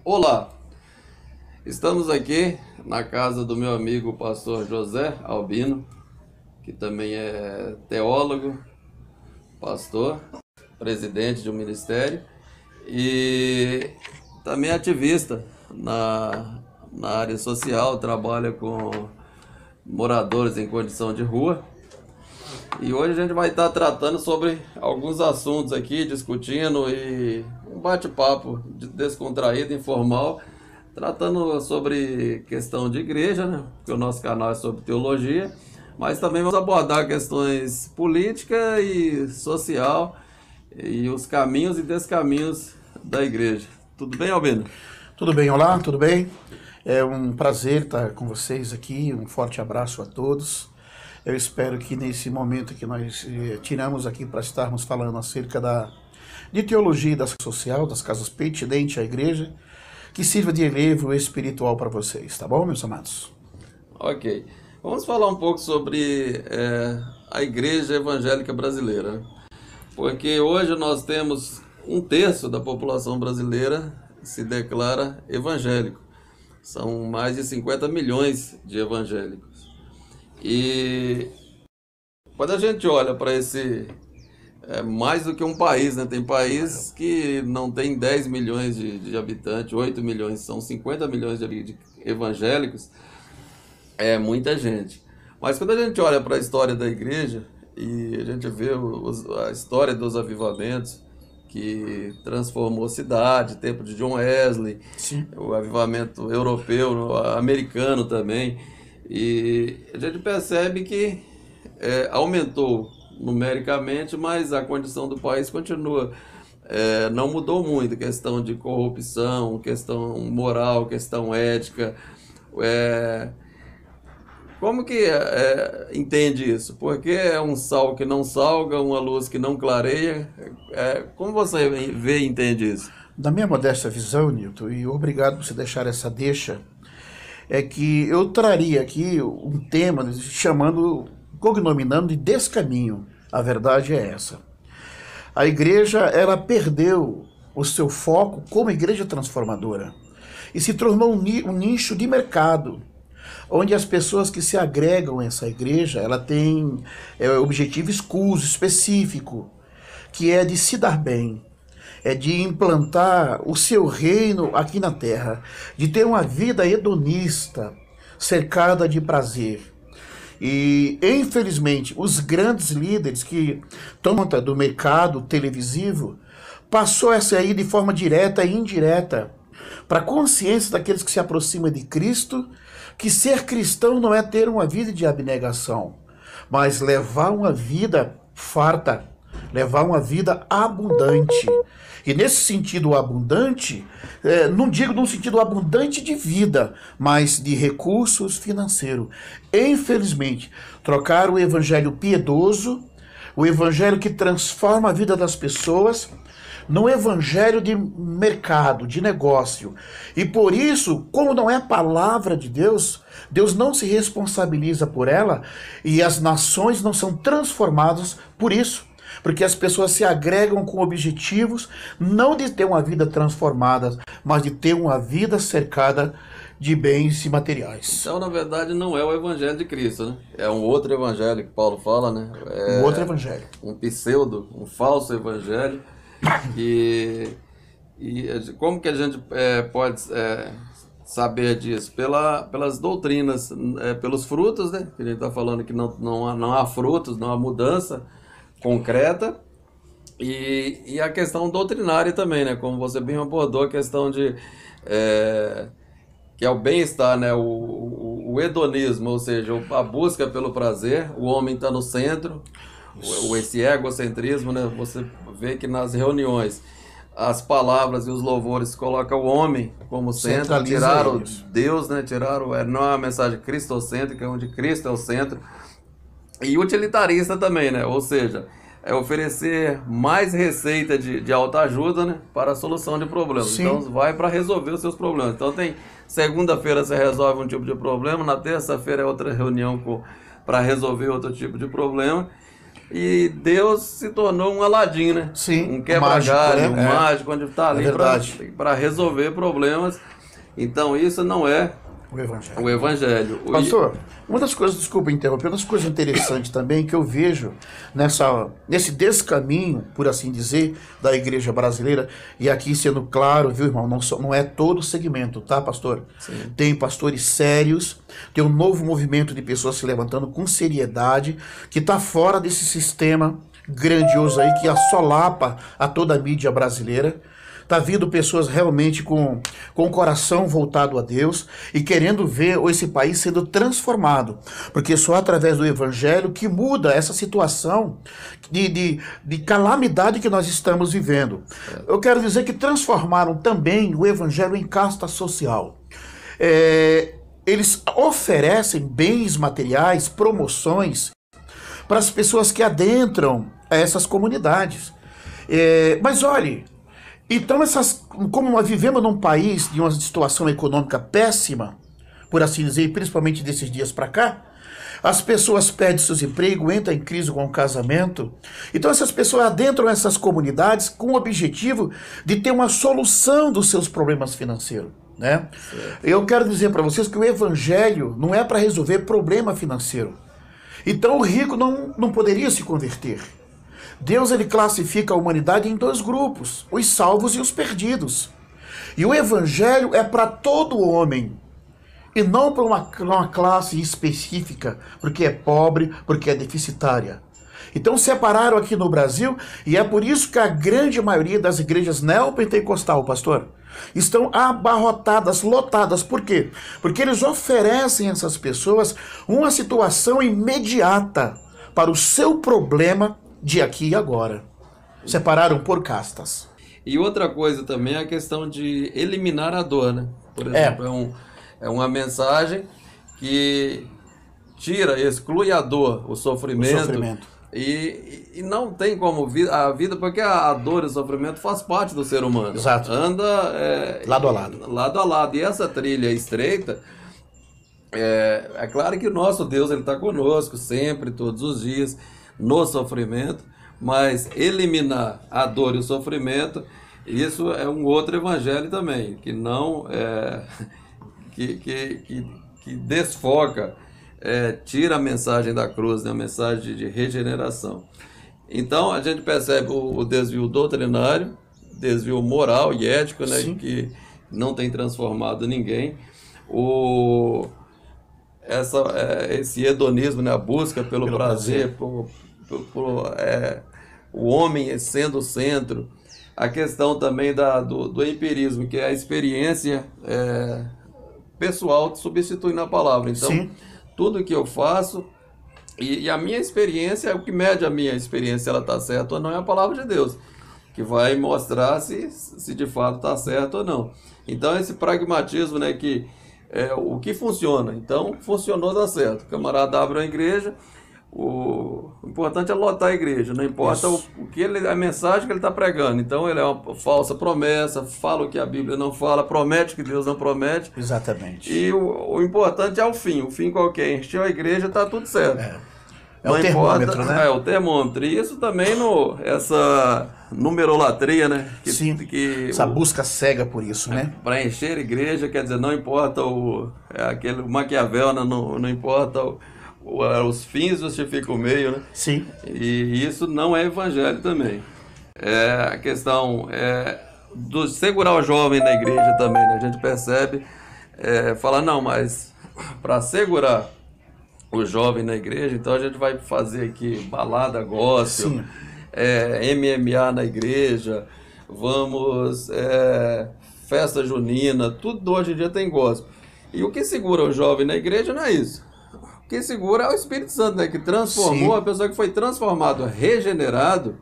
Olá, estamos aqui na casa do meu amigo pastor José Albino, que também é teólogo, pastor, presidente de um ministério e também ativista na área social, trabalha com moradores em condição de rua. E hoje a gente vai estar tratando sobre alguns assuntos aqui, discutindo e um bate-papo descontraído, informal, tratando sobre questão de igreja, né? Porque o nosso canal é sobre teologia, mas também vamos abordar questões política e social e os caminhos e descaminhos da igreja. Tudo bem, Albino? Tudo bem, olá, tudo bem? É um prazer estar com vocês aqui, um forte abraço a todos. Eu espero que nesse momento que nós tiramos aqui para estarmos falando acerca de teologia e da social, das casas pertinentes à igreja, que sirva de relevo espiritual para vocês, tá bom, meus amados? Ok. Vamos falar um pouco sobre a igreja evangélica brasileira, né? Porque hoje nós temos 1/3 da população brasileira se declara evangélico. São mais de 50 milhões de evangélicos. E quando a gente olha para esse, mais do que um país, né? Tem país que não tem 10 milhões de habitantes, 8 milhões, são 50 milhões de evangélicos, é muita gente. Mas quando a gente olha para a história da igreja e a gente vê a história dos avivamentos, que transformou a cidade, tempo de John Wesley, Sim. O avivamento europeu, americano também, e a gente percebe que aumentou numericamente, mas a condição do país continua, não mudou muito, questão de corrupção, questão moral, questão ética. Como que entende isso? Porque é um sal que não salga, uma luz que não clareia. Como você vê e entende isso? Da minha modesta visão, Nilton, e obrigado por você deixar essa deixa, é que eu traria aqui um tema cognominando de descaminho. A verdade é essa. A igreja, ela perdeu o seu foco como igreja transformadora e se tornou um nicho de mercado, onde as pessoas que se agregam a essa igreja, ela tem objetivo escuso, específico, que é de se dar bem, é de implantar o seu reino aqui na terra, de ter uma vida hedonista, cercada de prazer. E, infelizmente, os grandes líderes que tomam conta do mercado televisivo passou essa aí de forma direta e indireta para a consciência daqueles que se aproximam de Cristo, que ser cristão não é ter uma vida de abnegação, mas levar uma vida farta, levar uma vida abundante. E nesse sentido abundante, não digo num sentido abundante de vida, mas de recursos financeiros. Infelizmente, trocaram o evangelho piedoso, o evangelho que transforma a vida das pessoas, num evangelho de mercado, de negócio. E por isso, como não é a palavra de Deus, Deus não se responsabiliza por ela e as nações não são transformadas por isso. Porque as pessoas se agregam com objetivos não de ter uma vida transformada, mas de ter uma vida cercada de bens e materiais. Então, na verdade, não é o evangelho de Cristo, né? É um outro evangelho que Paulo fala, né? Um outro evangelho. Um pseudo, um falso evangelho. E como que a gente pode saber disso? Pelas doutrinas, pelos frutos, né? Que a gente está falando que não há frutos, não há mudança concreta, e a questão doutrinária também, né? Como você bem abordou, a questão de que é o bem-estar, né? O hedonismo, ou seja, a busca pelo prazer, o homem está no centro, esse egocentrismo, né? Você vê que nas reuniões as palavras e os louvores colocam o homem como centro, tiraram Deus, né? Tiraram, não é uma mensagem cristocêntrica, onde Cristo é o centro. E utilitarista também, né? Ou seja, é oferecer mais receita de autoajuda, né? Para a solução de problemas. Sim. Então vai para resolver os seus problemas. Então segunda-feira você resolve um tipo de problema, na terça-feira é outra reunião para resolver outro tipo de problema. e Deus se tornou um Aladim, né? Sim, um quebra-galho, mágico, né? mágico, onde está ali verdade. para resolver problemas. Então isso não é o Evangelho. Pastor, uma das coisas, desculpa interromper, uma das coisas interessantes também que eu vejo nesse descaminho, por assim dizer, da igreja brasileira, e aqui sendo claro, viu, irmão, não é todo segmento, tá, pastor? Sim. Tem pastores sérios, tem um novo movimento de pessoas se levantando com seriedade, que está fora desse sistema grandioso aí que assolapa a toda a mídia brasileira. Está vindo pessoas realmente com o coração voltado a Deus e querendo ver esse país sendo transformado. Porque só através do Evangelho que muda essa situação de calamidade que nós estamos vivendo. Eu quero dizer que transformaram também o Evangelho em casta social. Eles oferecem bens materiais, promoções para as pessoas que adentram essas comunidades. Mas olhe... Então, como nós vivemos num país de uma situação econômica péssima, por assim dizer, principalmente desses dias para cá, as pessoas perdem seus empregos, entram em crise com o casamento. Então essas pessoas adentram essas comunidades com o objetivo de ter uma solução dos seus problemas financeiros, né? Eu quero dizer para vocês que o evangelho não é para resolver problema financeiro. Então o rico não poderia se converter. Deus ele classifica a humanidade em dois grupos, os salvos e os perdidos. E o evangelho é para todo homem, e não para uma classe específica, porque é pobre, porque é deficitária. Então separaram aqui no Brasil, e é por isso que a grande maioria das igrejas neopentecostal, pastor, estão abarrotadas, lotadas. Por quê? Porque eles oferecem a essas pessoas uma situação imediata para o seu problema de aqui e agora. Separaram por castas. E outra coisa também é a questão de eliminar a dor, né? Por exemplo, é uma mensagem que exclui a dor, o sofrimento. E não tem como a vida, porque a dor e o sofrimento faz parte do ser humano. Exato. Anda lado a lado. Lado a lado. E essa trilha estreita, é claro que o nosso Deus está conosco sempre, todos os dias, no sofrimento, mas eliminar a dor e o sofrimento, isso é um outro evangelho também, que não que desfoca, tira a mensagem da cruz, né, a mensagem de regeneração. Então a gente percebe o desvio doutrinário, desvio moral e ético, né, que não tem transformado ninguém. Esse hedonismo, né, a busca pelo prazer. O homem sendo o centro, a questão também do empirismo, que é a experiência pessoal substituindo a palavra. Então, tudo que eu faço, e a minha experiência, o que mede a minha experiência, ela está certa ou não, é a palavra de Deus, que vai mostrar se de fato está certo ou não. Então, esse pragmatismo, né, que o que funciona. Então, funcionou, dá certo. O camarada abre uma igreja, o importante é lotar a igreja, não importa a mensagem que ele está pregando. Então ele é uma falsa promessa, fala o que a Bíblia não fala, promete o que Deus não promete. Exatamente. E o importante é o fim qualquer. Encheu a igreja, está tudo certo. É o termômetro, né? É o termômetro. E isso também essa numerolatria, né? Essa busca cega por isso, né? Para encher a igreja, quer dizer, não importa aquele Maquiavel, não importa os fins justificam o meio, né? Sim. E isso não é evangelho também. A questão do segurar o jovem na igreja também, né? A gente percebe, fala, não, mas para segurar o jovem na igreja, então a gente vai fazer aqui balada gospel, MMA na igreja, vamos, festa junina, tudo hoje em dia tem gospel. E o que segura o jovem na igreja não é isso. O que segura é o Espírito Santo, né, que transformou, a pessoa que foi transformado, regenerado,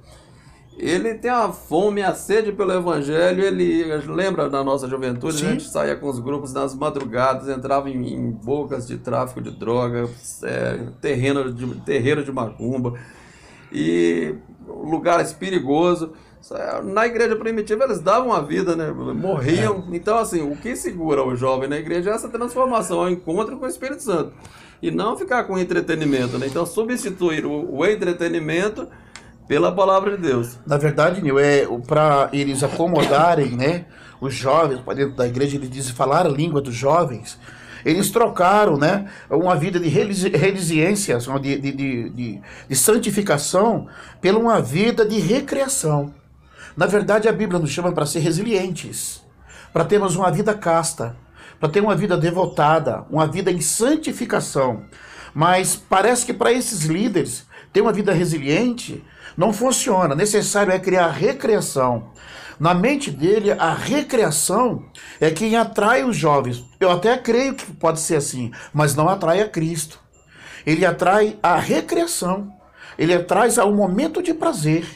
ele tem a fome, a sede pelo evangelho. Ele lembra da nossa juventude, a gente saía com os grupos nas madrugadas, entrava em bocas de tráfico de droga, terreiro de macumba, e lugares perigosos. Na igreja primitiva eles davam a vida, né? Morriam. Então, assim, o que segura o jovem na igreja é essa transformação, é o encontro com o Espírito Santo. E não ficar com entretenimento, né? Então, substituir o entretenimento pela palavra de Deus. Na verdade, Nil, para eles acomodarem, né, os jovens para dentro da igreja, eles dizem falar a língua dos jovens. Eles trocaram, né, uma vida de resiliência, de santificação, pela uma vida de recreação. Na verdade, a Bíblia nos chama para ser resilientes, para termos uma vida casta, para ter uma vida devotada, uma vida em santificação. Mas parece que para esses líderes, ter uma vida resiliente não funciona. Necessário é criar recreação. Na mente dele, a recreação é quem atrai os jovens. Eu até creio que pode ser assim, mas não atrai a Cristo. Ele atrai a recreação. Ele atrai ao momento de prazer.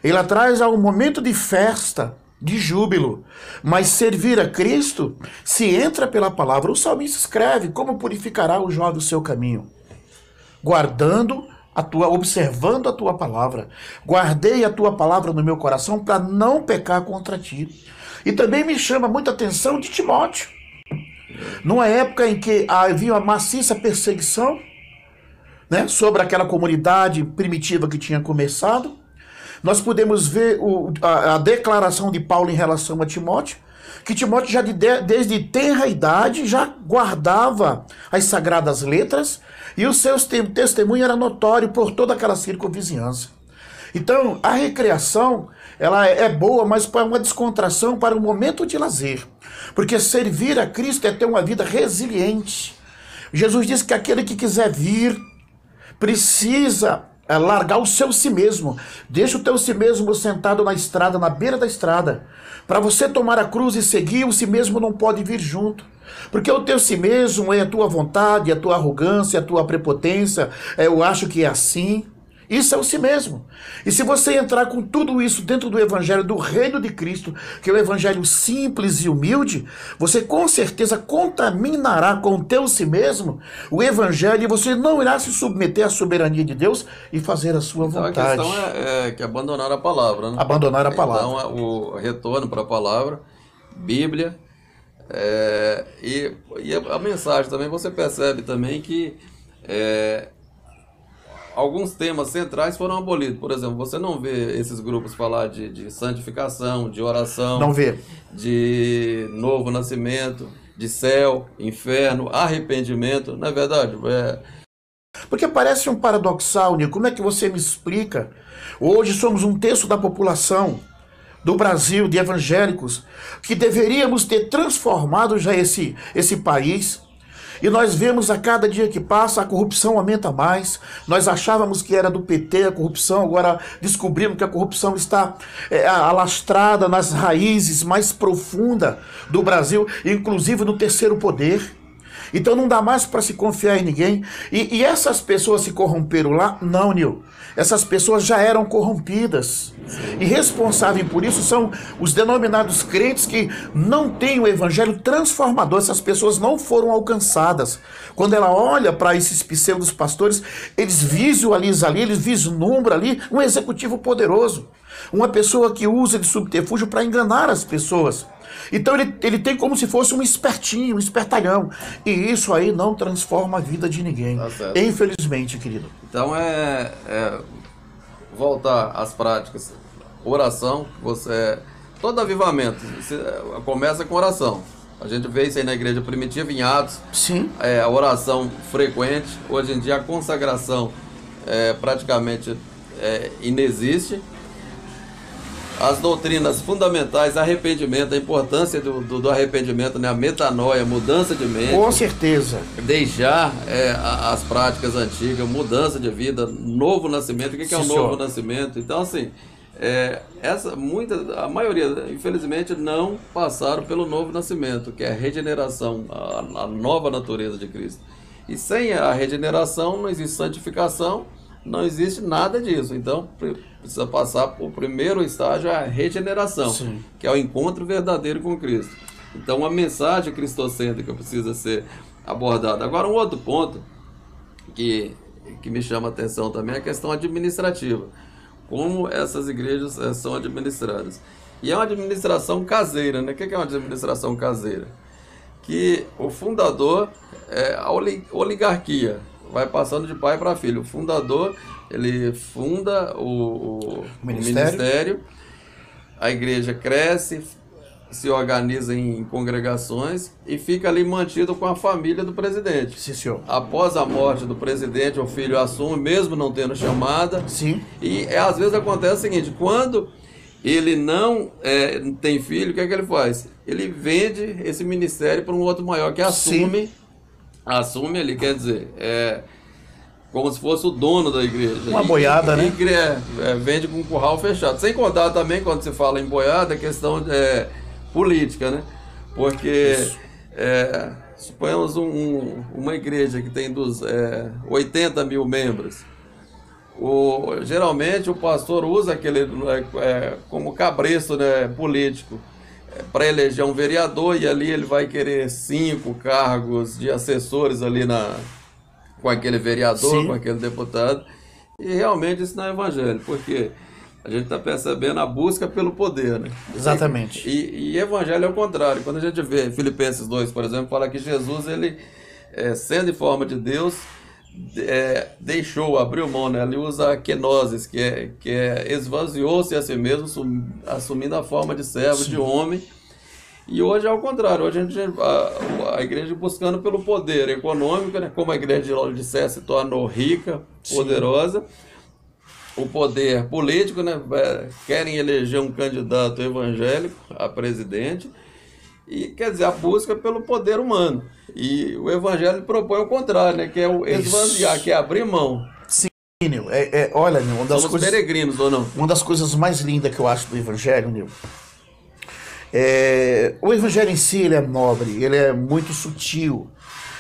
Ele atrai ao momento de festa, de júbilo. Mas servir a Cristo se entra pela palavra. O salmista escreve: como purificará o jovem o seu caminho? Guardando observando a tua palavra. Guardei a tua palavra no meu coração para não pecar contra ti. E também me chama muita atenção de Timóteo. Numa época em que havia uma maciça perseguição, né, sobre aquela comunidade primitiva que tinha começado, nós podemos ver a declaração de Paulo em relação a Timóteo, que Timóteo já desde tenra idade já guardava as sagradas letras, e o seu testemunho era notório por toda aquela circunvizinhança. Então, a recreação, ela é boa, mas para uma descontração, para um momento de lazer. Porque servir a Cristo é ter uma vida resiliente. Jesus disse que aquele que quiser vir precisa largar o seu si mesmo. Deixa o teu si mesmo sentado na estrada, na beira da estrada. Para você tomar a cruz e seguir, o si mesmo não pode vir junto. Porque o teu si mesmo é a tua vontade, a tua arrogância, a tua prepotência, eu acho que é assim. Isso é o si mesmo. E se você entrar com tudo isso dentro do evangelho do reino de Cristo, que é o evangelho simples e humilde, você com certeza contaminará com o teu si mesmo o evangelho, e você não irá se submeter à soberania de Deus e fazer a sua vontade. A questão é que abandonar a palavra, né? Abandonar a palavra. Então, o retorno para a palavra, Bíblia, e a mensagem também, você percebe também que alguns temas centrais foram abolidos. Por exemplo, você não vê esses grupos falar de santificação, de oração, não vê, de novo nascimento, de céu, inferno, arrependimento, não é verdade? Porque parece um paradoxal, Nico. Como é que você me explica? Hoje somos um terço da população do Brasil, de evangélicos, que deveríamos ter transformado já esse país. E nós vemos a cada dia que passa, a corrupção aumenta mais. Nós achávamos que era do PT a corrupção, agora descobrimos que a corrupção está alastrada nas raízes mais profundas do Brasil, inclusive no terceiro poder. Então não dá mais para se confiar em ninguém. E essas pessoas se corromperam lá? Não, Nil. Essas pessoas já eram corrompidas. E responsáveis por isso são os denominados crentes que não têm o evangelho transformador. Essas pessoas não foram alcançadas. Quando ela olha para esses pseudos pastores, eles visualizam ali, eles vislumbram ali um executivo poderoso. Uma pessoa que usa de subterfúgio para enganar as pessoas. Então ele tem como se fosse um espertinho, um espertalhão. E isso aí não transforma a vida de ninguém. Tá, infelizmente, querido. Então voltar às práticas. Oração, todo avivamento começa com oração. A gente vê isso aí na igreja primitiva, em Atos. Sim. A oração frequente. Hoje em dia a consagração praticamente inexiste. As doutrinas fundamentais, arrependimento, a importância do arrependimento, né? A metanoia, mudança de mente. Com certeza. Deixar as práticas antigas, mudança de vida, novo nascimento. O que é o novo nascimento? Então, assim, a maioria, infelizmente, não passaram pelo novo nascimento, que é a regeneração, a nova natureza de Cristo. E sem a regeneração não existe santificação, não existe nada disso. Então, precisa passar por primeiro estágio, a regeneração. Sim. Que é o encontro verdadeiro com Cristo. Então, a mensagem cristocêntrica precisa ser abordada. Agora, um outro ponto que que me chama a atenção também é a questão administrativa. Como essas igrejas são administradas. E é uma administração caseira, né? O que é uma administração caseira? Que o fundador é a oligarquia, vai passando de pai para filho. O fundador, ele funda o ministério, a igreja cresce, se organiza em congregações e fica ali mantido com a família do presidente. Sim, senhor. Após a morte do presidente, o filho assume, mesmo não tendo chamada. Sim. E às vezes acontece o seguinte, quando ele não tem filho, o que é que ele faz? Ele vende esse ministério para um outro maior que assume ali, quer dizer, como se fosse o dono da igreja. Uma boiada, né? Vende com um curral fechado. Sem contar também, quando se fala em boiada, a questão política, né? Porque suponhamos uma igreja que tem 80 mil membros. Geralmente o pastor usa aquele como cabresto, né, político, para eleger um vereador, e ali ele vai querer 5 cargos de assessores ali com aquele vereador, Sim. com aquele deputado. E realmente isso não é evangelho, porque a gente está percebendo a busca pelo poder, né? Exatamente. E evangelho é o contrário. Quando a gente vê Filipenses 2, por exemplo, fala que Jesus, ele, sendo em forma de Deus, abriu mão, né? Ele usa a kenosis, que esvaziou-se a si mesmo, assumindo a forma de servo, Sim. de homem. E hoje é ao contrário. Hoje a igreja buscando pelo poder econômico, né? Como a igreja de Laodiceia se tornou rica, poderosa. O poder político, né? Querem eleger um candidato evangélico a presidente. E, quer dizer, a busca pelo poder humano. E o evangelho propõe o contrário, né? Que é o esvaziar, que é abrir mão. Sim, Nil. Olha, Nil, Somos peregrinos, ou não? Uma das coisas mais lindas que eu acho do evangelho, Nil, o evangelho em si, ele é nobre, ele é muito sutil,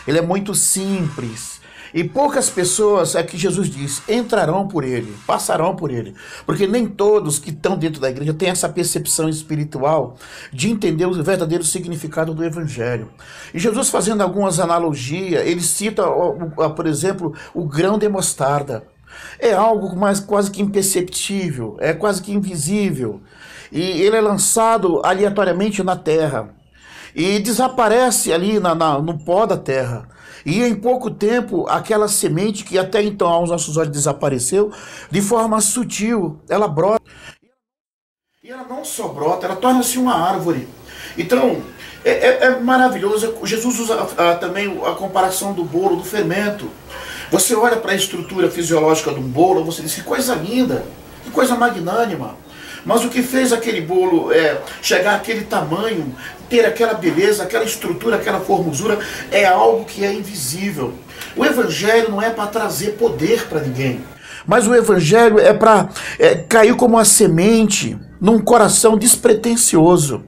ele é muito simples. E poucas pessoas, é que Jesus diz, entrarão por ele, passarão por ele. Porque nem todos que estão dentro da igreja têm essa percepção espiritual de entender o verdadeiro significado do evangelho. E Jesus, fazendo algumas analogias, ele cita, por exemplo, o grão de mostarda. É algo mais quase que imperceptível, é quase que invisível. E ele é lançado aleatoriamente na terra. E desaparece ali no pó da terra. E em pouco tempo, aquela semente que até então aos nossos olhos desapareceu, de forma sutil, ela brota. E ela não só brota, ela torna-se uma árvore. Então, é maravilhoso. Jesus usa também a comparação do bolo, do fermento. Você olha para a estrutura fisiológica de um bolo, você diz, que coisa linda, que coisa magnânima. Mas o que fez aquele bolo chegar àquele tamanho, ter aquela beleza, aquela estrutura, aquela formosura, é algo que é invisível. O evangelho não é para trazer poder para ninguém, mas o evangelho é para cair como uma semente num coração despretensioso.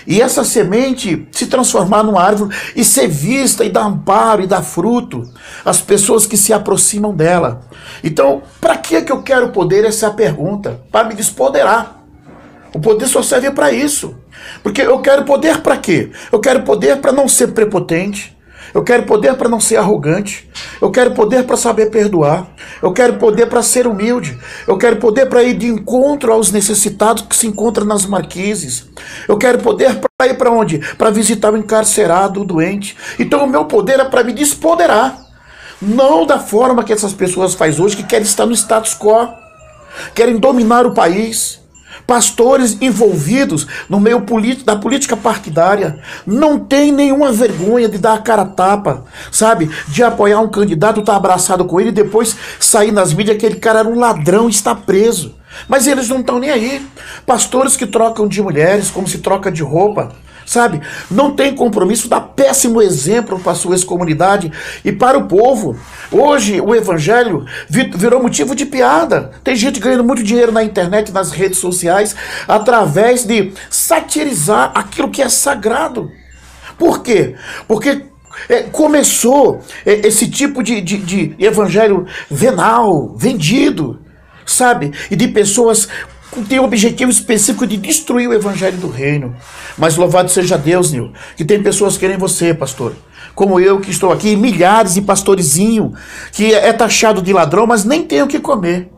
E essa semente se transformar numa árvore e ser vista e dar amparo e dar fruto às pessoas que se aproximam dela. Então, para que eu quero poder? Essa é a pergunta. Para me despoderar. O poder só serve para isso. Porque eu quero poder para quê? Eu quero poder para não ser prepotente. Eu quero poder para não ser arrogante. Eu quero poder para saber perdoar. Eu quero poder para ser humilde. Eu quero poder para ir de encontro aos necessitados que se encontram nas marquises. Eu quero poder para ir para onde? Para visitar o encarcerado, o doente. Então o meu poder é para me despoderar. Não da forma que essas pessoas fazem hoje, que querem estar no status quo. Querem dominar o país. Pastores envolvidos no meio da política partidária não tem nenhuma vergonha de dar a cara a tapa, sabe? De apoiar um candidato, estar abraçado com ele e depois sair nas mídias que aquele cara era um ladrão e está preso. Mas eles não estão nem aí. Pastores que trocam de mulheres como se troca de roupa, sabe? Não tem compromisso, dá péssimo exemplo para a sua ex-comunidade e para o povo. Hoje o evangelho virou motivo de piada. Tem gente ganhando muito dinheiro na internet, nas redes sociais, através de satirizar aquilo que é sagrado. Por quê? Porque começou esse tipo de evangelho venal, vendido, sabe? E de pessoas tem o objetivo específico de destruir o evangelho do reino. Mas louvado seja Deus, Nil, que tem pessoas que querem você, pastor, como eu que estou aqui, milhares de pastorizinho que é taxado de ladrão, mas nem tem o que comer.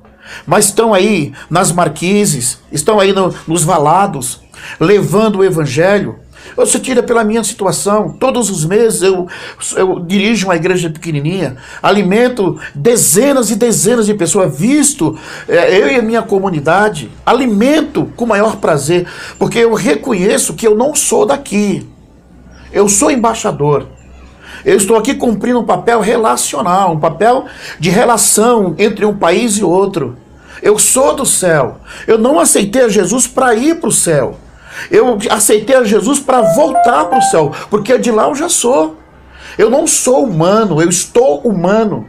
Mas estão aí nas marquises, estão aí nos valados, levando o evangelho. Você tira pela minha situação, todos os meses eu dirijo uma igreja pequenininha, alimento dezenas e dezenas de pessoas, visto eu e a minha comunidade, alimento com maior prazer, porque eu reconheço que eu não sou daqui, eu sou embaixador. Eu estou aqui cumprindo um papel relacional, um papel de relação entre um país e outro. Eu sou do céu, eu não aceitei a Jesus para ir para o céu. Eu aceitei a Jesus para voltar para o céu, porque de lá eu já sou. Eu não sou humano, eu estou humano.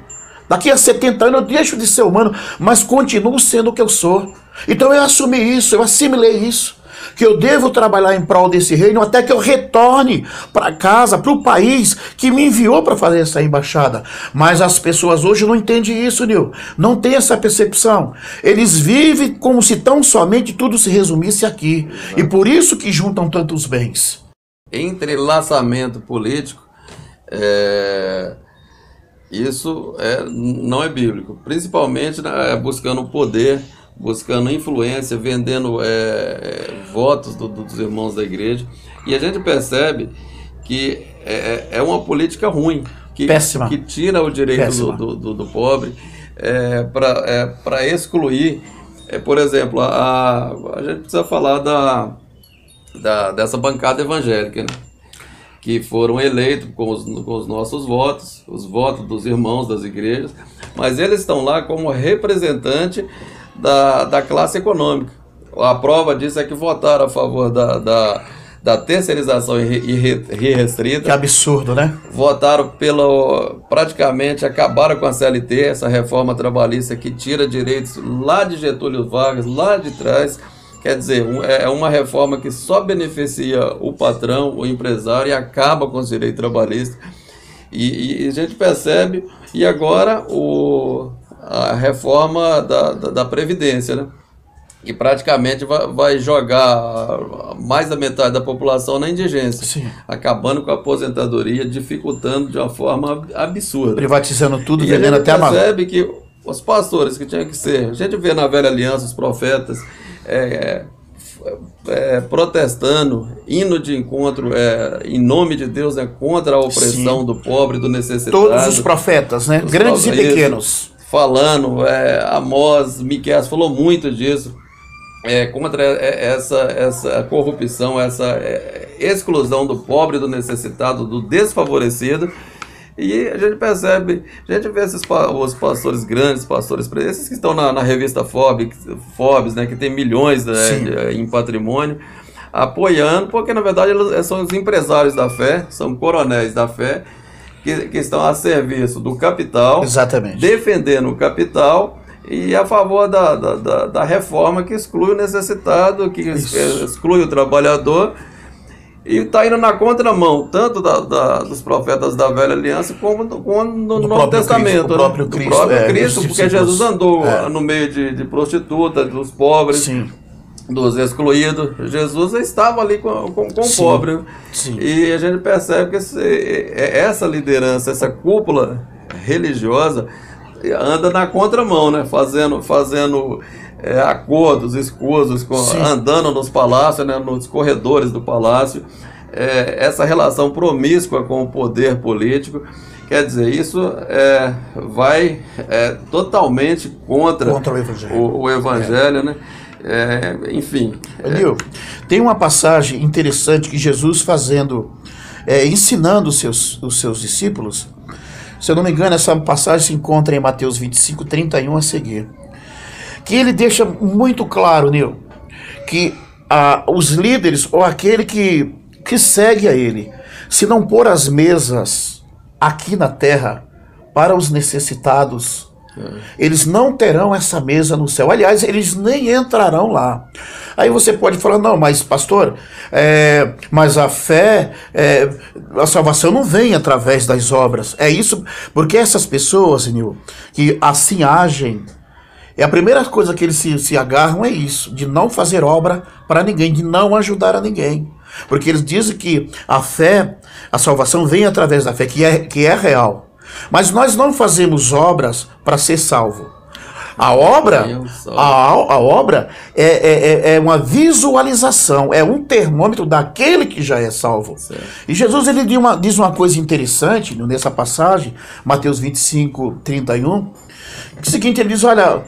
Daqui a 70 anos eu deixo de ser humano, mas continuo sendo o que eu sou. Então eu assumi isso, eu assimilei isso, que eu devo trabalhar em prol desse reino até que eu retorne para casa, para o país que me enviou para fazer essa embaixada. Mas as pessoas hoje não entendem isso, Nil. Não tem essa percepção. Eles vivem como se tão somente tudo se resumisse aqui. E por isso que juntam tantos bens. Entrelaçamento político, isso não é bíblico. Principalmente buscando poder, buscando influência, vendendo votos dos irmãos da igreja. E a gente percebe que é uma política ruim, péssima, que tira o direito do pobre para excluir. Por exemplo, a gente precisa falar dessa bancada evangélica, né? Que foram eleitos com os nossos votos, os votos dos irmãos das igrejas, mas eles estão lá como representante da classe econômica. A prova disso é que votaram a favor da terceirização irrestrita. Que absurdo, né? Votaram praticamente acabaram com a CLT, essa reforma trabalhista que tira direitos lá de Getúlio Vargas, lá de trás. Quer dizer, é uma reforma que só beneficia o patrão, o empresário, e acaba com os direitos trabalhistas. E a gente percebe, e agora a reforma da Previdência, né? Que praticamente vai jogar mais da metade da população na indigência. Sim. Acabando com a aposentadoria, dificultando de uma forma absurda. Privatizando tudo, vendendo até a mão. A gente percebe que os pastores que tinham que ser... A gente vê na Velha Aliança os profetas protestando, indo de encontro em nome de Deus, né, contra a opressão, sim, do pobre, do necessitado. Todos os profetas, né? Grandes e pequenos. Falando, Amós, Miqueias falou muito disso, contra essa corrupção, essa exclusão do pobre, do necessitado, do desfavorecido. E a gente percebe, a gente vê os pastores grandes, esses que estão na revista Forbes, né, que tem milhões em patrimônio, apoiando, porque na verdade eles são os empresários da fé, são coronéis da fé, que estão a serviço do capital. Exatamente. Defendendo o capital e a favor da reforma que exclui o necessitado, que exclui o trabalhador. E está indo na contramão, tanto dos profetas da Velha Aliança, como no Novo Testamento. Do próprio Cristo, porque Jesus andou no meio de prostitutas, dos pobres, sim, dos excluídos. Jesus estava ali com o pobre. Sim. E a gente percebe que essa liderança, essa cúpula religiosa, anda na contramão, né? Fazendo acordos escusos, andando nos palácios, né? Nos corredores do palácio, essa relação promíscua com o poder político. Quer dizer, isso vai totalmente contra o Evangelho, né? Enfim. Nil, tem uma passagem interessante que Jesus ensinando os seus discípulos. Se eu não me engano, essa passagem se encontra em Mateus 25, 31 a seguir. Que ele deixa muito claro, Nil, que os líderes, ou aquele que segue a ele, se não pôr as mesas aqui na terra para os necessitados, eles não terão essa mesa no céu. Aliás, eles nem entrarão lá. Aí você pode falar, não, mas pastor, mas a fé, a salvação não vem através das obras. É isso, porque essas pessoas, Nil, que assim agem, a primeira coisa que eles se agarram é isso, de não fazer obra para ninguém, de não ajudar a ninguém. Porque eles dizem que a fé, a salvação vem através da fé, que é real. Mas nós não fazemos obras para ser salvo. A obra, a obra é uma visualização, é um termômetro daquele que já é salvo. Certo. E Jesus ele diz uma coisa interessante nessa passagem, Mateus 25, 31, que é o seguinte, ele diz, olha,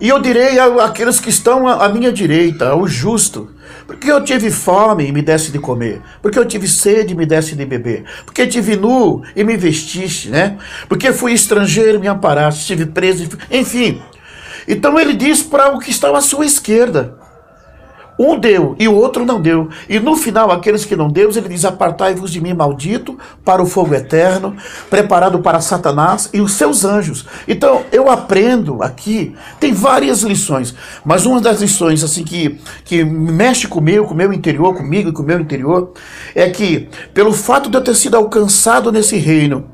e eu direi àqueles que estão à minha direita, ao justo, porque eu tive fome e me desse de comer, porque eu tive sede e me desse de beber, porque tive nu e me vestiste, né? Porque fui estrangeiro e me amparaste, estive preso, enfim. Então ele diz para o que estava à sua esquerda. Um deu e o outro não deu. E no final, aqueles que não deu, ele diz, apartai-vos de mim, maldito, para o fogo eterno, preparado para Satanás e os seus anjos. Então, eu aprendo aqui, tem várias lições, mas uma das lições assim que mexe com o meu interior, comigo e com o meu interior, é que, pelo fato de eu ter sido alcançado nesse reino,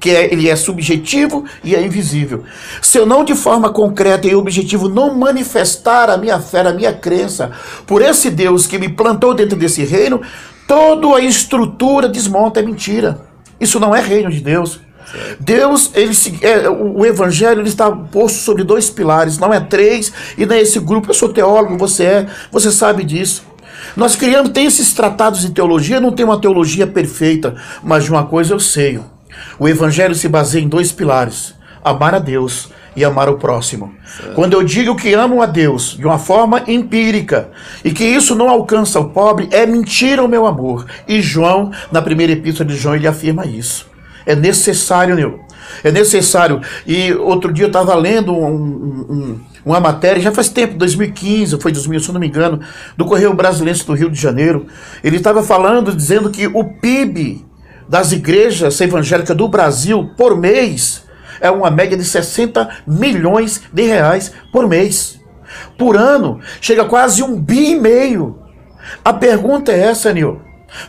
ele é subjetivo e é invisível. Se eu não de forma concreta e objetivo não manifestar a minha fé, a minha crença por esse Deus que me plantou dentro desse reino, toda a estrutura desmonta, é mentira. Isso não é reino de Deus. Deus, o evangelho ele está posto sobre 2 pilares, não é 3, e não é esse grupo, eu sou teólogo, você sabe disso. Nós criamos, tem esses tratados de teologia, não tem uma teologia perfeita, mas de uma coisa eu sei. O evangelho se baseia em 2 pilares: amar a Deus e amar o próximo. Certo. Quando eu digo que amo a Deus de uma forma empírica e que isso não alcança o pobre, é mentira o meu amor. E João, na primeira epístola de João, ele afirma isso. É necessário, é necessário. E outro dia eu estava lendo uma matéria, já faz tempo, 2015, foi 2000, se eu não me engano, do Correio Brasiliense do Rio de Janeiro. Ele estava falando, dizendo que o PIB das igrejas evangélicas do Brasil, por mês, é uma média de 60 milhões de reais por mês. Por ano, chega a quase 1,5 bi. A pergunta é essa, Nil.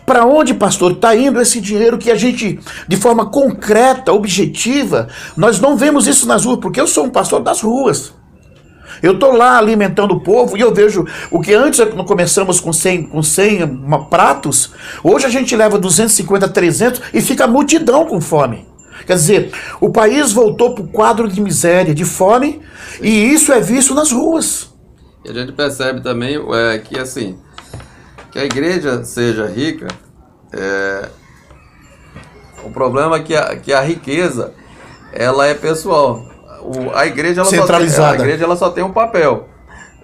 Para onde, pastor, está indo esse dinheiro que a gente, de forma concreta, objetiva, nós não vemos isso nas ruas, porque eu sou um pastor das ruas. Eu estou lá alimentando o povo e eu vejo o que antes começamos com 100 pratos, hoje a gente leva 250, 300 e fica a multidão com fome. Quer dizer, o país voltou para o quadro de miséria, de fome, e isso é visto nas ruas. E a gente percebe também que assim, que a igreja seja rica, o problema é que a riqueza ela é pessoal. A igreja ela só tem um papel.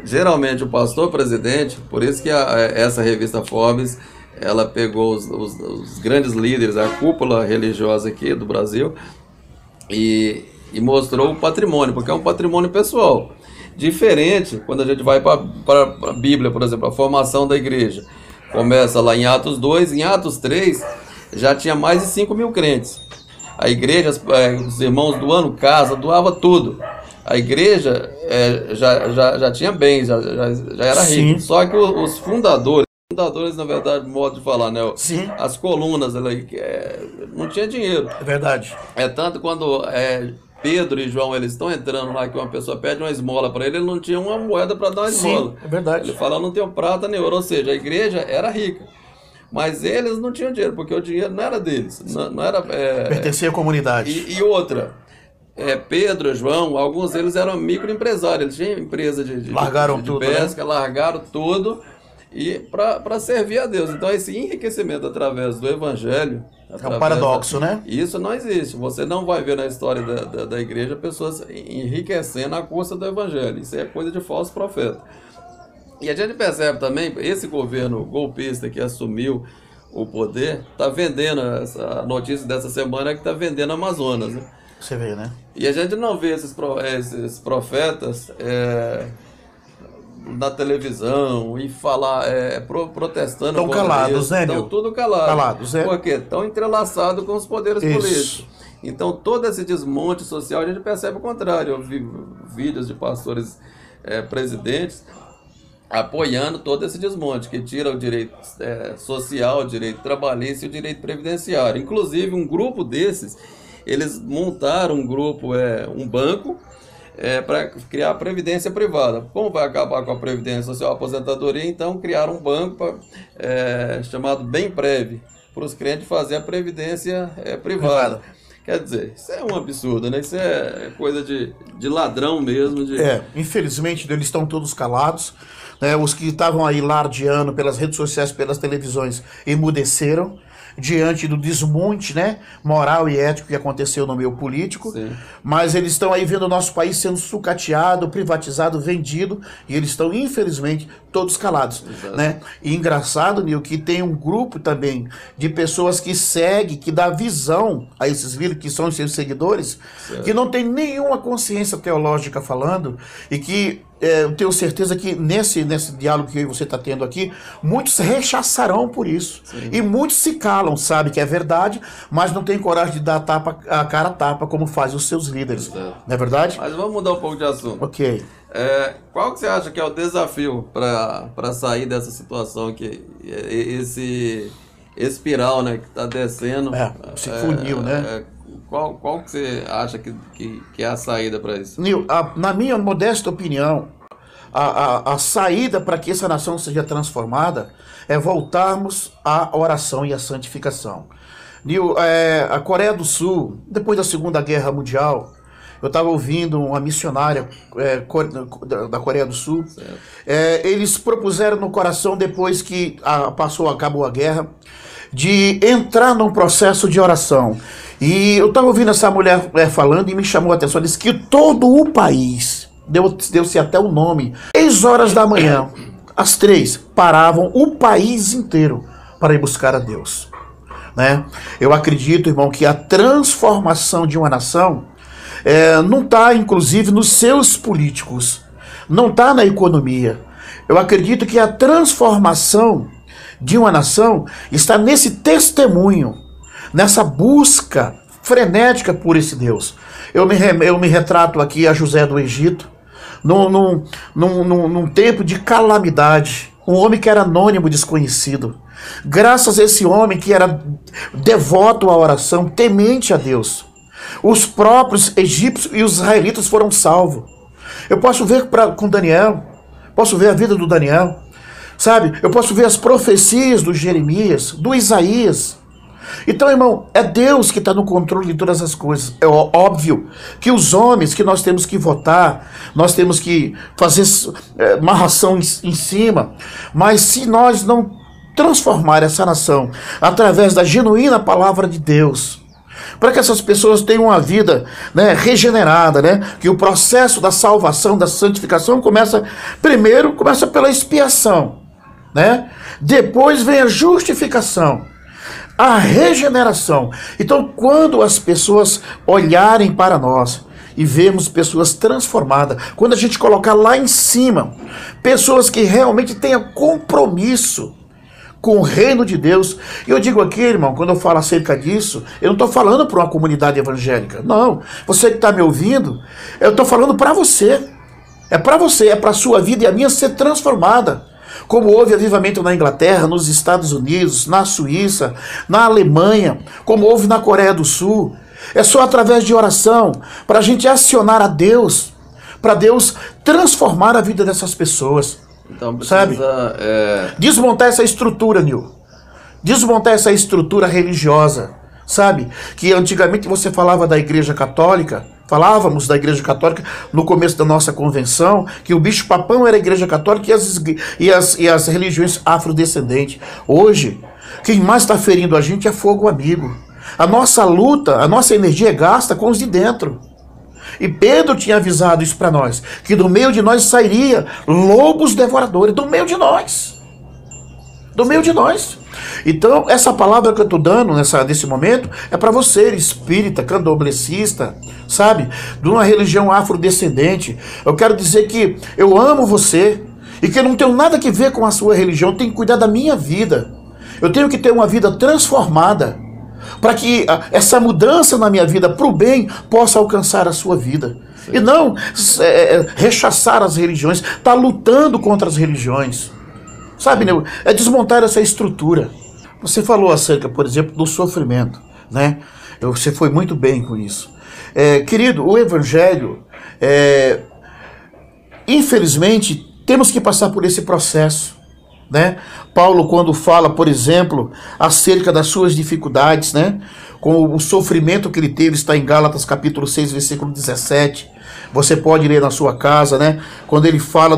Geralmente o pastor presidente, por isso que essa revista Forbes, ela pegou os grandes líderes, a cúpula religiosa aqui do Brasil e mostrou o patrimônio, porque é um patrimônio pessoal. Diferente quando a gente vai para a Bíblia, por exemplo, a formação da igreja. Começa lá em Atos 2, em Atos 3 já tinha mais de 5 mil crentes. A igreja, os irmãos doando casa, doava tudo. A igreja já tinha bens, já era rica. Só que os fundadores, na verdade, modo de falar, né? Sim. As colunas, não tinha dinheiro. É verdade. É tanto quando Pedro e João eles estão entrando lá, que uma pessoa pede uma esmola para ele não tinha uma moeda para dar uma esmola. Sim, é verdade. Ele fala, não tenho prata nem ouro, ou seja, a igreja era rica. Mas eles não tinham dinheiro, porque o dinheiro não era deles. Não era, pertencia à comunidade. E outra, Pedro e João, alguns deles eram microempresários, eles tinham empresa de pesca, né? Largaram tudo e para servir a Deus. Então esse enriquecimento através do evangelho... É um paradoxo, né? Isso não existe. Você não vai ver na história da igreja pessoas enriquecendo à custa do evangelho. Isso é coisa de falso profeta. E a gente percebe também, esse governo golpista que assumiu o poder, está vendendo, a notícia dessa semana é que está vendendo Amazonas, né? Você vê, né? E a gente não vê esses profetas na televisão e falar, protestando. Estão calados, né, Estão tudo calados. Calados, Por quê? Estão entrelaçados com os poderes políticos. Então, todo esse desmonte social, a gente percebe o contrário. Eu vi vídeos de pastores presidentes apoiando todo esse desmonte, que tira o direito social, o direito trabalhista e o direito previdenciário. Inclusive, um grupo desses, eles montaram um grupo, um banco, para criar a previdência privada. Como vai acabar com a previdência social, a aposentadoria, então criaram um banco chamado Bemprev, para os clientes fazer a previdência privada. Quer dizer, isso é um absurdo, né? Isso é coisa de ladrão mesmo. Infelizmente eles estão todos calados, né? Os que estavam aí lardeando pelas redes sociais, pelas televisões, emudeceram diante do desmonte, né, moral e ético que aconteceu no meio político. Sim. Mas eles estão aí vendo o nosso país sendo sucateado, privatizado, vendido, e eles estão, infelizmente, todos calados. Né? E engraçado, Nil, que tem um grupo também de pessoas que seguem, que dá visão a esses líderes, que são os seus seguidores, que não tem nenhuma consciência teológica falando, e que eu tenho certeza que nesse diálogo que você está tendo aqui, muitos rechaçarão por isso. Sim. E muitos se calam, sabe que é verdade, mas não tem coragem de dar a cara a tapa como fazem os seus líderes. Não é verdade? Mas vamos mudar um pouco de assunto. Ok. Qual que você acha que é o desafio para sair dessa situação, que esse espiral, né, que está descendo? Esse funil, né? Qual que você acha que é a saída para isso? Nil, na minha modesta opinião, a saída para que essa nação seja transformada é voltarmos à oração e à santificação. Nil, a Coreia do Sul, depois da Segunda Guerra Mundial, eu estava ouvindo uma missionária da Coreia do Sul, eles propuseram no coração, depois que acabou a guerra, de entrar num processo de oração. E eu estava ouvindo essa mulher falando e me chamou a atenção. Ela disse que todo o país, deu-se até o nome, 3 horas da manhã, às 3, paravam o país inteiro para ir buscar a Deus. Né? Eu acredito, irmão, que a transformação de uma nação não está, inclusive, nos seus políticos, não está na economia. Eu acredito que a transformação de uma nação está nesse testemunho, nessa busca frenética por esse Deus. Eu me retrato aqui a José do Egito, num tempo de calamidade, um homem que era anônimo, desconhecido. Graças a esse homem que era devoto à oração, temente a Deus, os próprios egípcios e os israelitas foram salvos. Eu posso ver com Daniel, posso ver a vida do Daniel, sabe? Eu posso ver as profecias do Jeremias, do Isaías. Então, irmão, é Deus que está no controle de todas as coisas. É óbvio que os homens que nós temos que votar, nós temos que fazer marração em cima, mas se nós não transformar essa nação através da genuína palavra de Deus, para que essas pessoas tenham uma vida, né, regenerada, né, que o processo da salvação, da santificação começa pela expiação, né? Depois vem a justificação, a regeneração. Então, quando as pessoas olharem para nós e vemos pessoas transformadas, quando a gente colocar lá em cima pessoas que realmente tenham compromisso com o reino de Deus. E eu digo aqui, irmão, quando eu falo acerca disso, eu não estou falando para uma comunidade evangélica. Não, você que está me ouvindo, eu estou falando para você. É para você, é para a sua vida e a minha ser transformada. Como houve avivamento na Inglaterra, nos Estados Unidos, na Suíça, na Alemanha, como houve na Coreia do Sul. É só através de oração, para a gente acionar a Deus, para Deus transformar a vida dessas pessoas. Então precisa, sabe? Desmontar essa estrutura, Nil. Desmontar essa estrutura religiosa, sabe? Que antigamente você falava da Igreja Católica, falávamos da Igreja Católica no começo da nossa convenção, que o bicho-papão era a Igreja Católica e as religiões afrodescendentes. Hoje, quem mais está ferindo a gente é fogo amigo. A nossa luta, a nossa energia é gasta com os de dentro. E Pedro tinha avisado isso para nós, que do meio de nós sairia lobos devoradores, do meio de nós. Do meio de nós. Então, essa palavra que eu estou dando nesse momento é para você, espírita, candomblessista, sabe? De uma religião afrodescendente. Eu quero dizer que eu amo você e que eu não tenho nada que ver com a sua religião, eu tenho que cuidar da minha vida. Eu tenho que ter uma vida transformada, para que essa mudança na minha vida, para o bem, possa alcançar a sua vida. Sim. E não rechaçar as religiões, tá lutando contra as religiões. Sabe, né? É desmontar essa estrutura. Você falou acerca, por exemplo, do sofrimento, né? Você foi muito bem com isso. Querido, o Evangelho Infelizmente, temos que passar por esse processo, né? Paulo, quando fala, por exemplo, acerca das suas dificuldades, né? Com o sofrimento que ele teve, está em Gálatas capítulo 6, versículo 17. Você pode ler na sua casa, né? Quando ele fala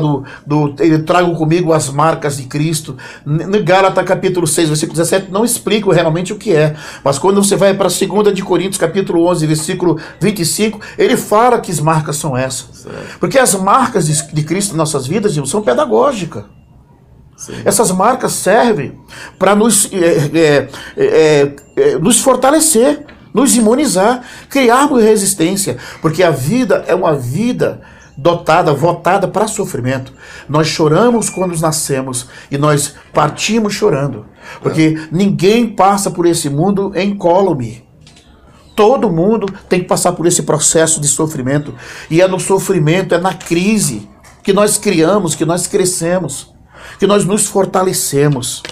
ele trago comigo as marcas de Cristo. No Gálatas capítulo 6, versículo 17, não explica realmente o que é. Mas quando você vai para 2 de Coríntios capítulo 11, versículo 25, ele fala que as marcas são essas. Certo. Porque as marcas de Cristo em nossas vidas, irmãos, são pedagógicas. Sim. Essas marcas servem para nos fortalecer, nos imunizar, criarmos resistência, porque a vida é uma vida votada para sofrimento. Nós choramos quando nascemos e nós partimos chorando, porque ninguém passa por esse mundo incólume. Todo mundo tem que passar por esse processo de sofrimento, e é no sofrimento, é na crise que nós criamos, que nós crescemos, que nós nos fortalecemos.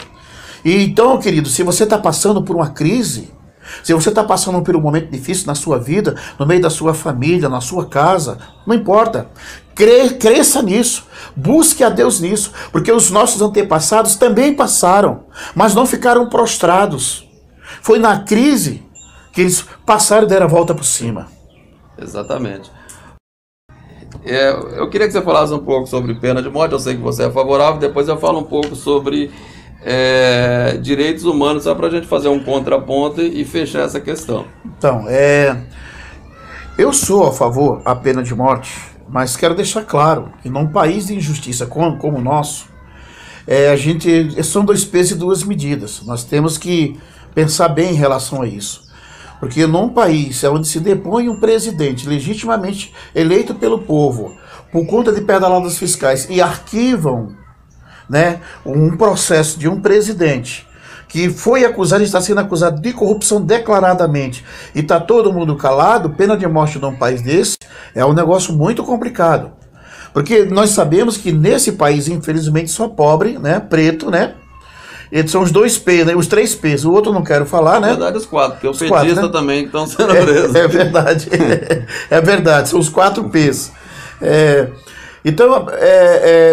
E então, querido, se você está passando por uma crise, se você está passando por um momento difícil na sua vida, no meio da sua família, na sua casa, não importa. Cresça nisso, busque a Deus nisso, porque os nossos antepassados também passaram, mas não ficaram prostrados. Foi na crise que eles passaram e deram a volta por cima. Exatamente. Eu queria que você falasse um pouco sobre pena de morte. Eu sei que você é favorável, depois eu falo um pouco sobre direitos humanos, só para a gente fazer um contraponto e fechar essa questão. Então, eu sou a favor da pena de morte, mas quero deixar claro que num país de injustiça como o nosso, são dois pesos e duas medidas. Nós temos que pensar bem em relação a isso. Porque num país onde se depõe um presidente legitimamente eleito pelo povo, por conta de pedaladas fiscais, e arquivam, né, um processo de um presidente que foi acusado, está sendo acusado de corrupção declaradamente, e está todo mundo calado, pena de morte num país desse é um negócio muito complicado. Porque nós sabemos que nesse país, infelizmente, só pobre, né, preto, né? Eles são os dois P, né? Os três P's. O outro eu não quero falar, né? Na verdade, os quatro, porque os petistas, né, também estão sendo presos. É verdade. É verdade, são os 4 P's. Então,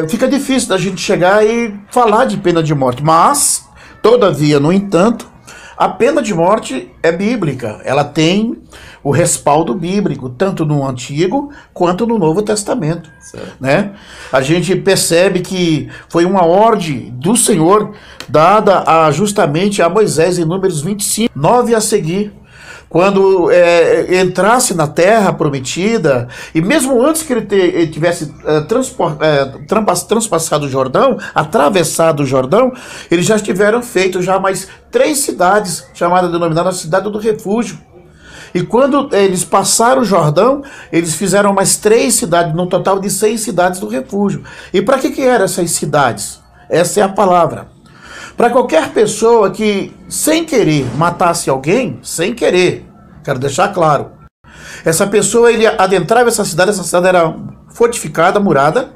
fica difícil da gente chegar e falar de pena de morte. Mas, todavia, no entanto, a pena de morte é bíblica. Ela tem o respaldo bíblico, tanto no Antigo quanto no Novo Testamento. Né? A gente percebe que foi uma ordem do Senhor dada justamente a Moisés em Números 25, 9 a seguir. Quando entrasse na terra prometida, e mesmo antes que ele tivesse transpassado o Jordão, atravessado o Jordão, eles já tiveram feito já mais 3 cidades, denominadas Cidade do Refúgio. E quando eles passaram o Jordão, eles fizeram mais 3 cidades, num total de 6 cidades do refúgio. E para que eram essas cidades? Essa é a palavra. Para qualquer pessoa que, sem querer, matasse alguém, sem querer, quero deixar claro, essa pessoa, ele adentrava essa cidade era fortificada, murada,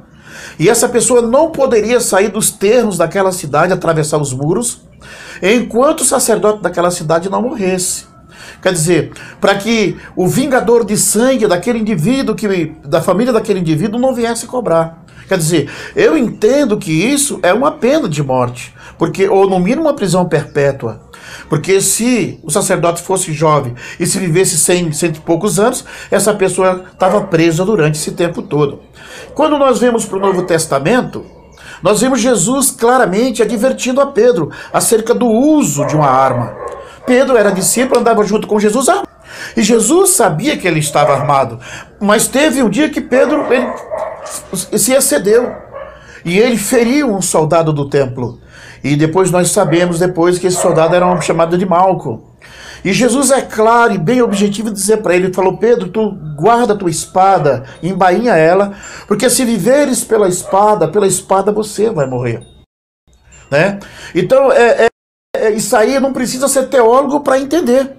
e essa pessoa não poderia sair dos termos daquela cidade, atravessar os muros, enquanto o sacerdote daquela cidade não morresse. Quer dizer, para que o vingador de sangue daquele indivíduo, da família daquele indivíduo, não viesse cobrar. Quer dizer, eu entendo que isso é uma pena de morte, ou no mínimo uma prisão perpétua. Porque se o sacerdote fosse jovem e se vivesse 100 e poucos anos, essa pessoa estava presa durante esse tempo todo. Quando nós vemos para o Novo Testamento, nós vemos Jesus claramente advertindo a Pedro acerca do uso de uma arma. Pedro era discípulo, andava junto com Jesus, e Jesus sabia que ele estava armado, mas teve um dia que Pedro se excedeu, e ele feriu um soldado do templo, e depois nós sabemos que esse soldado era chamado de Malco, e Jesus é claro e bem objetivo de dizer para ele, falou: Pedro, tu guarda a tua espada, embainha ela, porque se viveres pela espada você vai morrer, né? Então isso aí não precisa ser teólogo para entender.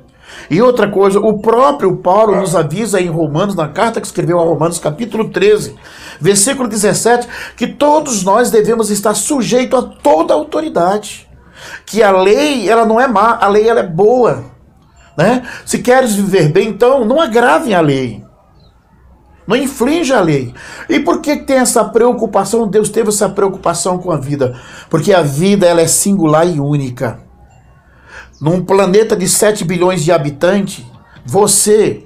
E outra coisa, o próprio Paulo nos avisa em Romanos, na carta que escreveu a Romanos, capítulo 13, versículo 17, que todos nós devemos estar sujeitos a toda a autoridade. Que a lei, ela não é má, a lei ela é boa. Né? Se queres viver bem, então não agravem a lei. Não infrinja a lei. E por que tem essa preocupação? Deus teve essa preocupação com a vida. Porque a vida ela é singular e única. Num planeta de 7 bilhões de habitantes, você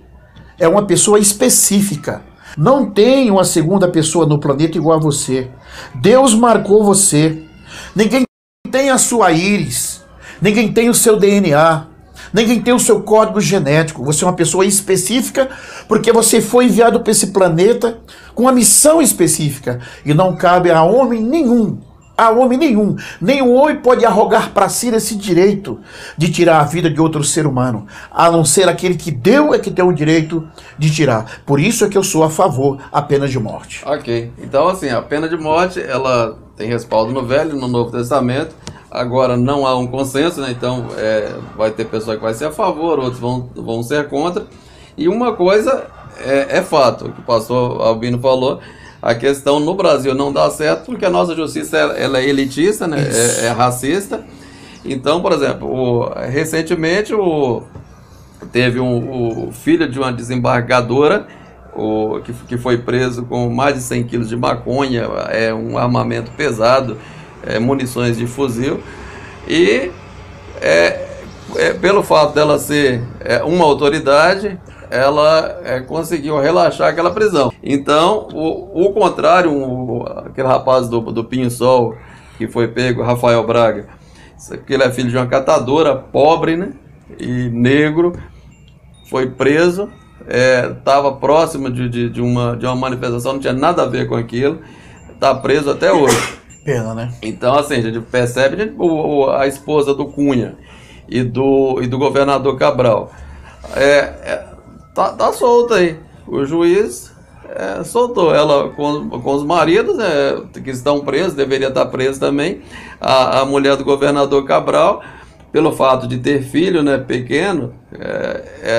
é uma pessoa específica. Não tem uma segunda pessoa no planeta igual a você. Deus marcou você. Ninguém tem a sua íris. Ninguém tem o seu DNA. Ninguém tem o seu código genético. Você é uma pessoa específica porque você foi enviado para esse planeta com uma missão específica. E não cabe a homem nenhum. A homem nenhum. Nenhum homem pode arrogar para si esse direito de tirar a vida de outro ser humano. A não ser aquele que deu é que tem o direito de tirar. Por isso é que eu sou a favor da pena de morte. Ok. Então, assim, a pena de morte, ela tem respaldo no Velho e no Novo Testamento. Agora não há um consenso, né? Então vai ter pessoa que vai ser a favor, outros vão ser contra. E uma coisa é fato, o que o pastor Albino falou, a questão no Brasil não dá certo porque a nossa justiça ela é elitista, né? É racista. Então, por exemplo, recentemente teve o filho de uma desembargadora que foi preso com mais de 100 quilos de maconha, um armamento pesado, munições de fuzil, e pelo fato dela ser uma autoridade, ela conseguiu relaxar aquela prisão. Então, o contrário, aquele rapaz do Pinho Sol, que foi pego, Rafael Braga, que ele é filho de uma catadora, pobre, né, e negro, foi preso, estava próximo de uma manifestação, não tinha nada a ver com aquilo, está preso até hoje. Pena, né? Então, assim, a gente percebe a esposa do Cunha e do governador Cabral. Tá solta aí. O juiz soltou ela com os maridos, que estão presos, deveria estar preso também. A mulher do governador Cabral, pelo fato de ter filho, né, pequeno,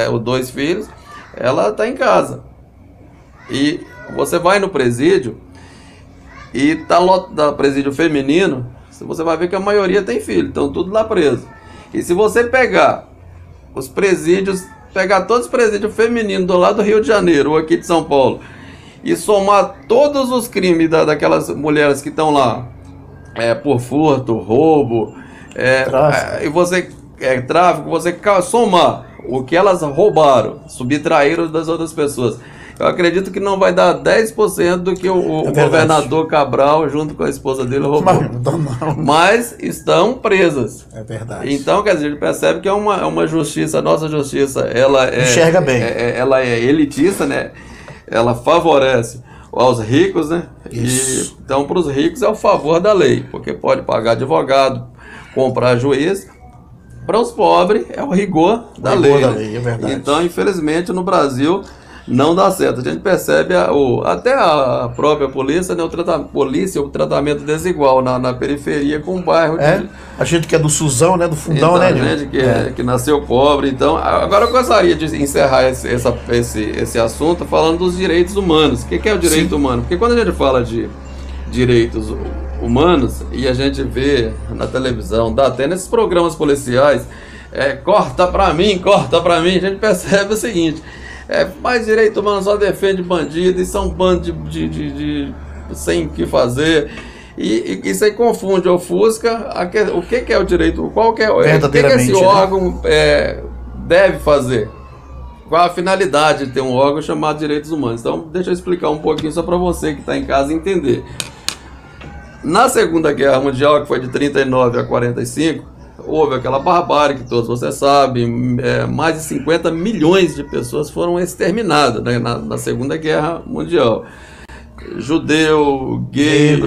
os 2 filhos, ela está em casa. E você vai no presídio, e tá lotado presídio feminino, você vai ver que a maioria tem filho, estão tudo lá preso. E se você pegar os presídios, pegar todos os presídios femininos do lado do Rio de Janeiro ou aqui de São Paulo, e somar todos os crimes daquelas mulheres que estão lá, por furto, roubo, e você tráfico, você somar o que elas roubaram, subtraíram das outras pessoas, eu acredito que não vai dar 10% do que o governador Cabral, junto com a esposa dele, roubou. Mas estão presas. É verdade. Então, quer dizer, a gente percebe que é uma justiça, a nossa justiça, ela enxerga bem. Ela é elitista, né? Ela favorece aos ricos, né? Isso. Então, para os ricos é o favor da lei, porque pode pagar advogado, comprar juiz. Para os pobres é o rigor da lei. É verdade. Então, infelizmente, no Brasil não dá certo. A gente percebe até a própria polícia, né, o tratamento desigual na periferia com o bairro. A gente que é do Suzão, né, do fundão, então, né? A gente que nasceu pobre. Então, agora eu gostaria de encerrar esse assunto falando dos direitos humanos. O que é o direito humano? Porque quando a gente fala de direitos humanos e a gente vê na televisão, dá até nesses programas policiais, corta pra mim, a gente percebe o seguinte: mas direito humano só defende bandido e são bandos de sem o que fazer. E isso aí confunde, ofusca o que é o direito, o que esse órgão deve fazer. Qual a finalidade de ter um órgão chamado Direitos Humanos? Então, deixa eu explicar um pouquinho só para você que está em casa entender. Na Segunda Guerra Mundial, que foi de 39 a 45, houve aquela barbárie que todos vocês sabem, mais de 50 milhões de pessoas foram exterminadas, né, na Segunda Guerra Mundial. Judeu, gay,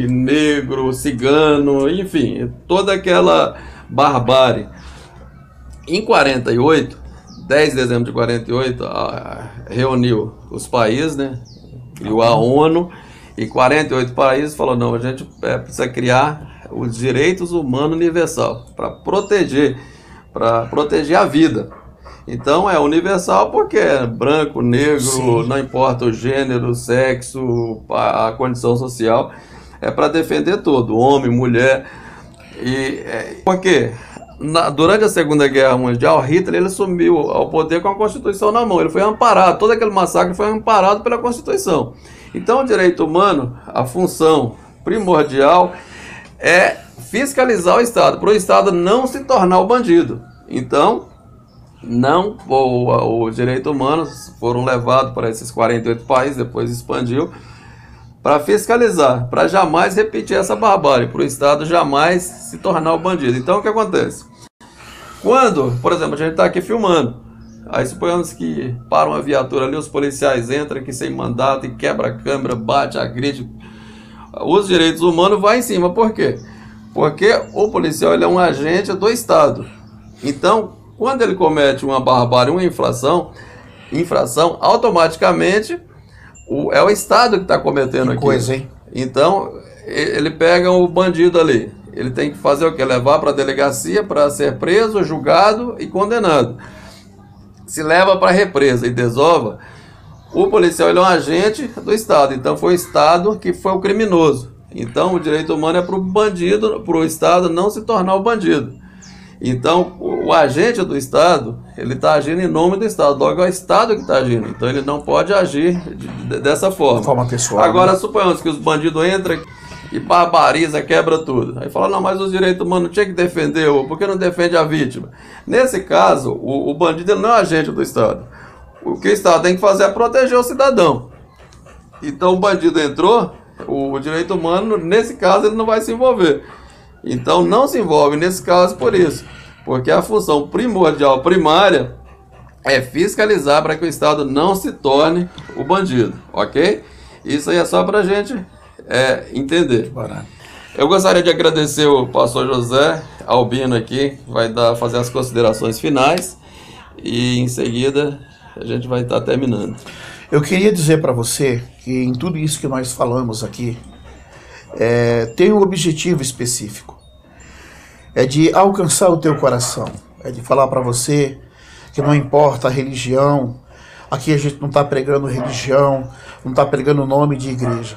negro, cigano, enfim, toda aquela barbárie. Em 48, 10 de dezembro de 48, reuniu os países, né, criou a ONU, e 48 países falou: não, a gente precisa criar os direitos humanos universal para proteger a vida. Então é universal porque é branco, negro, sim, não importa o gênero, o sexo, a condição social, é para defender todo, homem, mulher. E por quê? durante a Segunda Guerra Mundial, Hitler ele assumiu ao poder com a Constituição na mão. Ele foi amparado, todo aquele massacre foi amparado pela Constituição. Então, o direito humano, a função primordial é fiscalizar o Estado, para o Estado não se tornar o bandido. Então, os direitos humanos foram levados para esses 48 países, depois expandiu, para fiscalizar, para jamais repetir essa barbárie, para o Estado jamais se tornar o bandido. Então, o que acontece? Quando, por exemplo, a gente está aqui filmando, aí suponhamos que para uma viatura ali, os policiais entram aqui sem mandato e quebra a câmera, bate, agride. Os direitos humanos vão em cima. Por quê? Porque o policial ele é um agente do Estado. Então, quando ele comete uma barbárie, uma infração, automaticamente é o Estado que está cometendo aquilo. Coisa, hein? Então, ele pega o bandido ali. Ele tem que fazer o quê? Levar para a delegacia para ser preso, julgado e condenado. Se leva para a represa e desova, o policial ele é um agente do Estado. Então, foi o Estado que foi o criminoso. Então, o direito humano é para o bandido, para o Estado não se tornar o bandido. Então, o agente do Estado, ele está agindo em nome do Estado. Logo, é o Estado que está agindo. Então, ele não pode agir dessa forma. De forma pessoal. Agora, né? suponhamos que os bandidos entram e barbariza, quebra tudo. Aí fala, não, mas os direitos humanos tinha que defender, por que não defende a vítima? Nesse caso, o bandido ele não é agente do Estado. O que o Estado tem que fazer é proteger o cidadão. Então, o bandido entrou, o direito humano, nesse caso, ele não vai se envolver. Então, não se envolve nesse caso por isso. Porque a função primordial, primária, é fiscalizar para que o Estado não se torne o bandido, ok? Isso aí é só para a gente entender. Eu gostaria de agradecer o pastor José Albino aqui, que vai fazer as considerações finais e em seguida a gente vai estar terminando. Eu queria dizer para você que em tudo isso que nós falamos aqui, tem um objetivo específico. É de alcançar o teu coração. É de falar para você que não importa a religião, aqui a gente não está pregando religião, não está pregando o nome de igreja.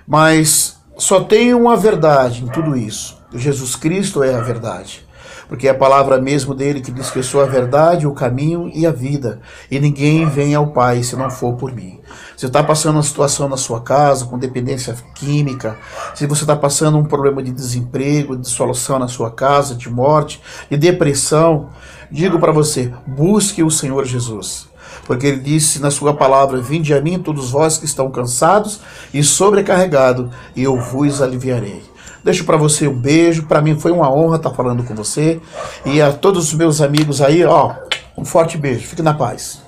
Mas só tem uma verdade em tudo isso. Jesus Cristo é a verdade. Porque é a palavra mesmo dele que diz que eu sou a verdade, o caminho e a vida. E ninguém vem ao Pai se não for por mim. Você está passando uma situação na sua casa com dependência química, se você está passando um problema de desemprego, de dissolução na sua casa, de morte, de depressão, digo para você, busque o Senhor Jesus. Porque ele disse na sua palavra, vinde a mim todos vós que estão cansados e sobrecarregados, e eu vos aliviarei. Deixo para você um beijo, para mim foi uma honra estar falando com você. E a todos os meus amigos aí, um forte beijo, fique na paz.